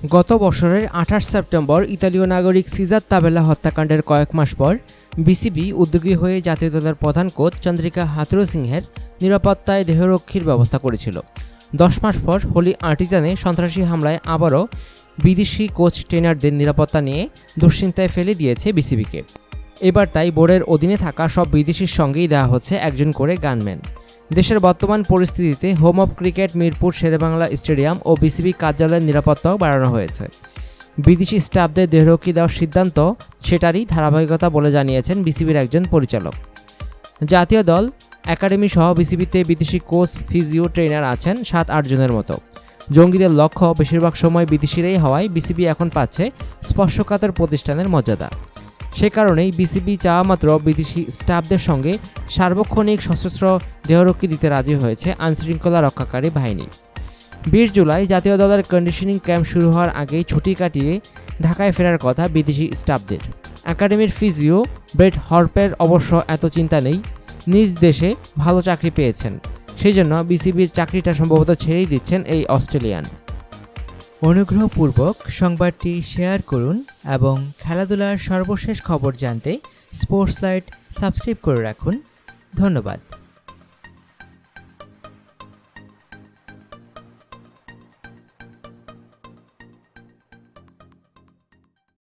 গত বছরের ২৮ সেপ্টেম্বর ইতালীয় নাগরিক সিজার তাবেলা হত্যাকাণ্ডের কয়েক মাস পর বিসিবি উদ্যোগী হয়ে জাতীয় দলের প্রধান কোচ চন্দ্রিকা হাথুরুসিংহের নিরাপত্তায় দেহরক্ষীর ব্যবস্থা করেছিল। ১০ মাস পর হোলি আর্টিজানে সন্ত্রাসী হামলায় আবারও বিদেশি কোচ ট্রেনারদের নিরাপত্তা নিয়ে দুশ্চিন্তায় ফেলে দিয়েছে বিসিবিকে। এবার তাই বোর্ডের অধীনে থাকা সব বিদেশির সঙ্গেই দেওয়া হচ্ছে একজন করে গানম্যান। দেশের বর্তমান পরিস্থিতিতে home of cricket Mirpur Sher e Bangla stadium ও বিসিবি কার্যালয়ের নিরাপত্তাও বাড়ানো হয়েছে। বিদেশি স্টাফদের দেহরক্ষী দেওয়ার সিদ্ধান্ত সেটারই ধারাবাহিকতা বলে জানিয়েছেন বিসিবির একজন পরিচালক। জাতীয় দল একাডেমি সহ বিসিবিতে বিদেশি কোচ ফিজিও ট্রেনার আছেন ৭-৮ জনের মতো। জঙ্গিদের লক্ষ্য বেশিরভাগ সময় বিদেশিরাই হওয়ায় বিসিবি এখন পাচ্ছে স্পর্শকাতর প্রতিষ্ঠানের মর্যাদা। সে কারণেই বিসিবি চাওয়া মাত্র বিদেশি স্টাফদের সঙ্গে সার্বক্ষণিক সশস্ত্র দেহরক্ষী দিতে রাজি হয়েছে আইনশৃঙ্খলা রক্ষাকারী বাহিনী। ২০ জুলাই জাতীয় দলের কন্ডিশনিং ক্যাম্প শুরু হওয়ার আগেই ছুটি কাটিয়ে ঢাকায় ফেরার কথা বিদেশি স্টাফদের। একাডেমির ফিজিও ব্রেট হর্পের অবশ্য এত চিন্তা নেই, নিজ দেশে ভালো চাকরি পেয়েছেন, সেই জন্য বিসিবির চাকরিটা সম্ভবত ছেড়েই দিচ্ছেন এই অস্ট্রেলিয়ান। অনুগ্রহপূর্বক সংবাদটি শেয়ার করুন এবং খেলাধুলার সর্বশেষ খবর জানতে স্পোর্টস লাইট সাবস্ক্রাইব করে রাখুন। ধন্যবাদ।